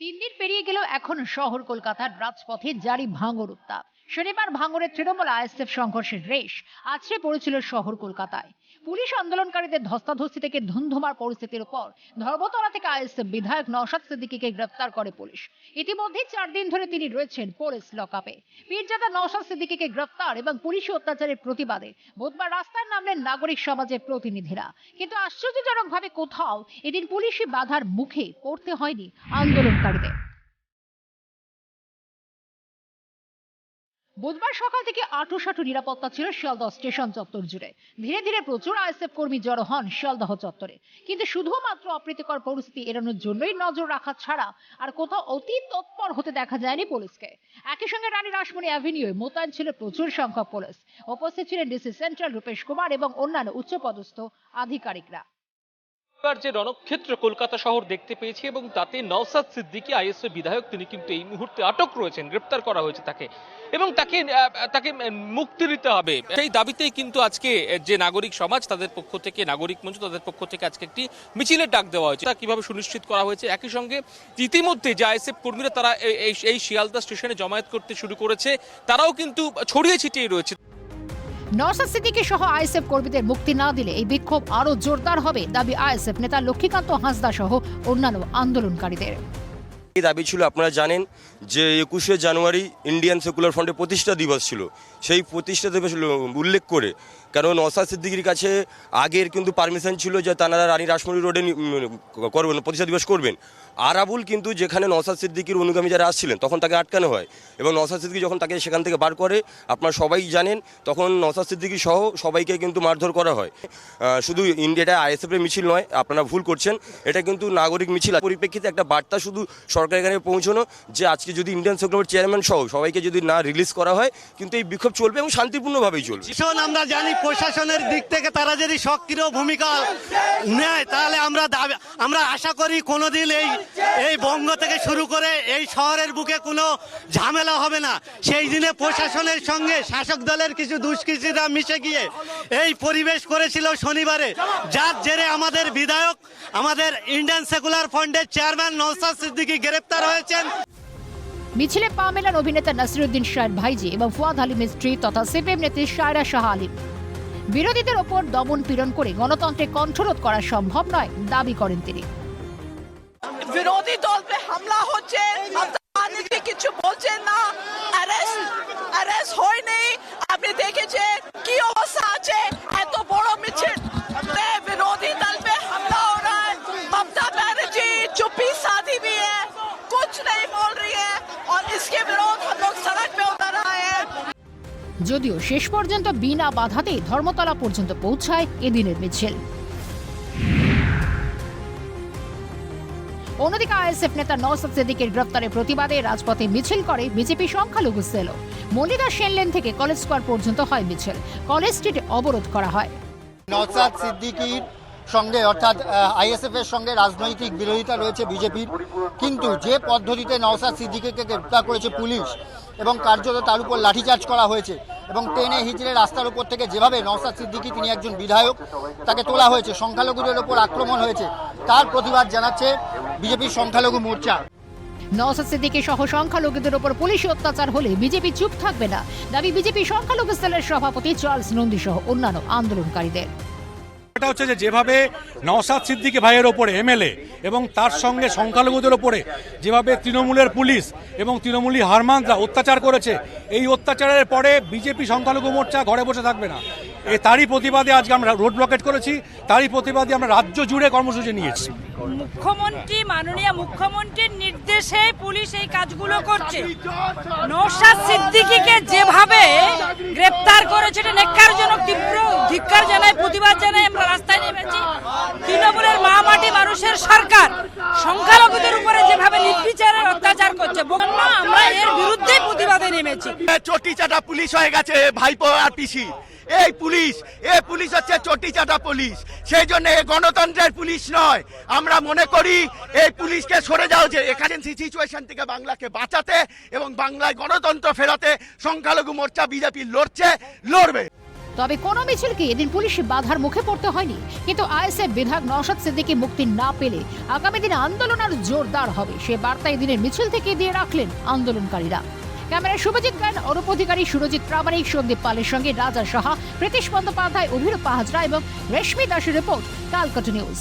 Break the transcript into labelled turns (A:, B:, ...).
A: তিন দিন পেরিয়ে গেলেও এখন শহর কলকাতার রাজপথে জারি ভাঙর উত্তাপ। শনিবার ভাঙড়ের তৃণমূল আইএসএফ সংঘর্ষের রেশ আছড়ে পড়েছিল শহর কলকাতায়। পুলিশ আন্দোলনকারীদের ধস্তাধস্তি থেকে ধুন্ধুমার পরিস্থিতির উপর ধর্মতলা থেকে আইএসএফ বিধায়ক নওশাদ সিদ্দিকীকে গ্রেফতার করে পুলিশ। ইতিমধ্যে 4 দিন ধরে তিনি রয়েছেন পুলিশ লকআপে। পীরজাদা নওশাদ সিদ্দিকীকে গ্রেফতার এবং পুলিশি অত্যাচারের প্রতিবাদে বুধবার রাস্তায় নামলেন নাগরিক সমাজের প্রতিনিধিরা। কিন্তু আশ্চর্যজনকভাবে কোথাও এদিন পুলিশি বাধার মুখে পড়তে হয়নি আন্দোলনকারীদের। বুধবার সকাল থেকে আঁটুসাঁটু নিরাপত্তা ছিল শিয়ালদহ স্টেশন চত্বর জুড়ে। ধীরে ধীরে প্রচুর আইএসএফ কর্মী জড়ো হন শিয়ালদহ চত্বরে, কিন্তু শুধুমাত্র অপ্রীতিকর পরিস্থিতি এড়ানোর জন্যই নজর রাখা ছাড়া আর কোথাও অতি তৎপর হতে দেখা যায়নি পুলিশকে। একই সঙ্গে রানী রাসমণি অ্যাভিনিউয়ে মোতায়েন ছিল প্রচুর সংখ্যক পুলিশ। উপস্থিত ছিলেন ডিসি সেন্ট্রাল রূপেশ কুমার এবং অন্যান্য উচ্চপদস্থ আধিকারিকরা।
B: যে রণক্ষেত্র কলকাতা শহর দেখতে পেয়েছি এবং তাতে নওশাদ সিদ্দিকী আইএসএফ বিধায়ক তিনি কিন্তু এই মুহূর্তে আটক রয়েছেন, গ্রেপ্তার করা হয়েছে তাকে এবং তাকে মুক্তি দিতে হবে সেই দাবিতেই কিন্তু আজকে যে নাগরিক সমাজ তাদের পক্ষ থেকে, নাগরিক মঞ্চ তাদের পক্ষ থেকে আজকে একটি মিছিলের ডাক দেওয়া হয়েছে। তা কিভাবে সুনিশ্চিত করা হয়েছে, একই সঙ্গে ইতিমধ্যে যে আইএসএফ কর্মীরা তারা এই শিয়ালদা স্টেশনে জমায়েত করতে শুরু করেছে, তারাও কিন্তু ছড়িয়ে ছিটিয়ে রয়েছে।
A: নওশাদ সিদ্দিকী সহ আইএসএফ কর্মীদের মুক্তি না দিলে এই বিক্ষোভ আরো জোরদার হবে, দাবি আইএসএফ নেতা লক্ষ্মীকান্ত হাঁসদা সহ অন্যান্য আন্দোলনকারীদের।
C: এই দাবি ছিল, আপনারা জানেন যে 21শে জানুয়ারি ইন্ডিয়ান সেকুলার ফ্রন্টের প্রতিষ্ঠা দিবস ছিল। সেই প্রতিষ্ঠা দিবস উল্লেখ করে, কারণ নওশাদ সিদ্দিকীর কাছে আগের কিন্তু পারমিশন ছিল যে তারা রানী রাসমণি রোডে করবেন, প্রতিষ্ঠা দিবস করবেন। আরাবুল কিন্তু যেখানে নওশাদ সিদ্দিকীর অনুগামী যারা আসছিলেন তখন তাকে আটকানো হয় এবং নওশাদ সিদ্দিকী যখন তাকে সেখান থেকে বার করে, আপনারা সবাই জানেন, তখন নওশাদ সিদ্দিকী সহ সবাইকে কিন্তু মারধর করা হয়। শুধু ইন্ডিয়াটা আইএসএফের মিছিল নয়, আপনারা ভুল করছেন, এটা কিন্তু নাগরিক মিছিল। পরিপ্রেক্ষিতে একটা বার্তা শুধু সরকারের এখানে পৌঁছানো যে আজকে যদি ইন্ডিয়ান সেকুলার চেয়ারম্যান সহ সবাইকে যদি না রিলিজ করা হয়, কিন্তু এই বিক্ষোভ চলবে এবং শান্তিপূর্ণভাবেই চলবে।
D: আমরা জানি প্রশাসনের দিক থেকে তারা যদি সক্রিয় ভূমিকা নেয় তাহলে আমরা আশা করি কোনোদিন এই বঙ্গ থেকে শুরু করে এই শহরের বুকে কোনো ঝামেলা হবে না। সেই দিনে প্রশাসনের সঙ্গে শাসক দলের কিছু দুষ্কৃতীরা মিশে গিয়ে এই পরিবেশ করেছিল শনিবারে, যার জেরে আমাদের বিধায়ক, আমাদের ইন্ডিয়ান সেকুলার ফ্রন্টের চেয়ারম্যান নওশাদ সিদ্দিকী গ্রেপ্তার হয়েছেন।
A: মিছিলে পা মেলান অভিনেতা নাসিরুদ্দিন শাহের ভাইজি এবং ফুয়াদ আলীমের স্ত্রী তথা সিপিএম নেত্রী শায়রা শাহ আলীম। বিরোধীদের ওপর দমন পীড়ন করে গণতন্ত্রে কণ্ঠরোধ করা সম্ভব নয়, দাবি করেন তিনি।
E: বিরোধী দল পে হামলা হচ্ছে, কিছু বলছেন না, অ্যারেস্ট হয় নেই। আপনি দেখেছেন কি অবস্থা আছে, এত বড় মিছিল, বিরোধী দল পে হামলা हो रहा है। ममता बनर्जी चुप्पी साधी भी है, कुछ नहीं बोल रही है और इसके विरोध हम लोग सड़क पे उतर आए हैं।
A: যদিও শেষ পর্যন্ত বিনা বাধাতেই ধর্মতলা পর্যন্ত পৌঁছায় এদিনের মিছিল। অন্যদিকে আইএসএফ নেতা নওশাদ সিদ্দিকীর গ্রেফতারের প্রতিবাদে রাজপথে মিছিল করে বিজেপি সংখ্যালঘু সেল। মল্লিকা সেন লেন থেকে কলেজ স্কোয়ার পর্যন্ত হয় মিছিল। কলেজ স্ট্রিটে অবরোধ করা হয়।
F: নওশাদ সিদ্দিকীর সঙ্গে অর্থাৎ আইএসএফ এর সঙ্গে রাজনৈতিক বিরোধিতা রয়েছে বিজেপির, কিন্তু যে পদ্ধতিতে নওশাদ সিদ্দিকীকে গ্রেপ্তার করেছে পুলিশ এবং কার্যত তার উপর লাঠিচার্জ করা হয়েছে এবং টেনে হিচড়ে রাস্তার উপর থেকে যেভাবে নওশাদ সিদ্দিকী, তিনি একজন বিধায়ক, তাকে তোলা হয়েছে, সংখ্যালঘুদের উপর আক্রমণ হয়েছে, তার প্রতিবাদ জানাচ্ছে বিজেপির সংখ্যালঘু মোর্চা।
A: নওশাদ সিদ্দিকী সহ সংখ্যালঘুদের উপর পুলিশি অত্যাচার হলে বিজেপি চুপ থাকবে না, দাবি বিজেপি সংখ্যালঘু সেলের সভাপতি চার্লস নন্দী সহ অন্যান্য আন্দোলনকারীদের।
G: এটা হচ্ছে যেভাবে নওশাদ সিদ্দিকী ভাইয়ের ওপরে এমএলএ এবং তার সঙ্গে সংখ্যালঘুদের ওপরে যেভাবে তৃণমূলের পুলিশ এবং তৃণমূলী হারমানরা অত্যাচার করেছে, এই অত্যাচারের পরে বিজেপি সংখ্যালঘু মোর্চা ঘরে বসে থাকবে না। তারই প্রতিবাদে আজকে আমরা রোড ব্লকেট করেছি, তারই প্রতিবাদে আমরা রাজ্য জুড়ে কর্মসূচি নিয়েছি।
H: মুখ্যমন্ত্রী, মাননীয় মুখ্যমন্ত্রীর নির্দেশে পুলিশ এই কাজগুলো করছে। নওশাদ সিদ্দিকীকে যেভাবে গ্রেপ্তার করেছে এটা ন্যাক্কারজনক, তীব্র ধিক্কার জানাই, প্রতিবাদ জানাই আমরা রাস্তায় নেমেছি। তৃণমূলের মা মাটি মানুষের সরকার সংখ্যালঘুদের উপরে যেভাবে নির্বিচারে অত্যাচার করছে, আমরা এর বিরুদ্ধে প্রতিবাদে নেমেছি।
D: চটি চাটা পুলিশ হয়ে গেছে ভাইপো আর পিসি। এই পুলিশ হচ্ছে চটি চাটা পুলিশ, সেই জন্য গণতন্ত্রের পুলিশ নয়। আমরা মনে করি এই পুলিশকে সরে যাওয়া উচিত। এমার্জেন্সি সিচুয়েশন থেকে বাংলাকে বাঁচাতে এবং বাংলায় গণতন্ত্র ফেরাতে সংখ্যালঘু মোর্চা বিজেপি লড়ছে, লড়বে।
A: তবে কোনো মিছিলকে এদিন পুলিশি বাধার মুখে পড়তে হয়নি। কিন্তু আইএসএফ বিধায়ক নওশাদ সিদ্দিকী মুক্তি না পেলে আগামী দিনে আন্দোলন আর জোরদার হবে, সে বার্তা এদিনের মিছিল থেকে দিয়ে রাখলেন আন্দোলনকারীরা। ক্যামেরায় শুভজিৎ গান, অরূপ অধিকারী, সুরজিৎ প্রামাণিক, সন্দীপ পালের সঙ্গে রাজা সাহা, প্রীতিশ বন্দ্যোপাধ্যায়, অভিরূপা হাজরা এবং রেশমি দাসের রিপোর্ট, কালকাটা নিউজ।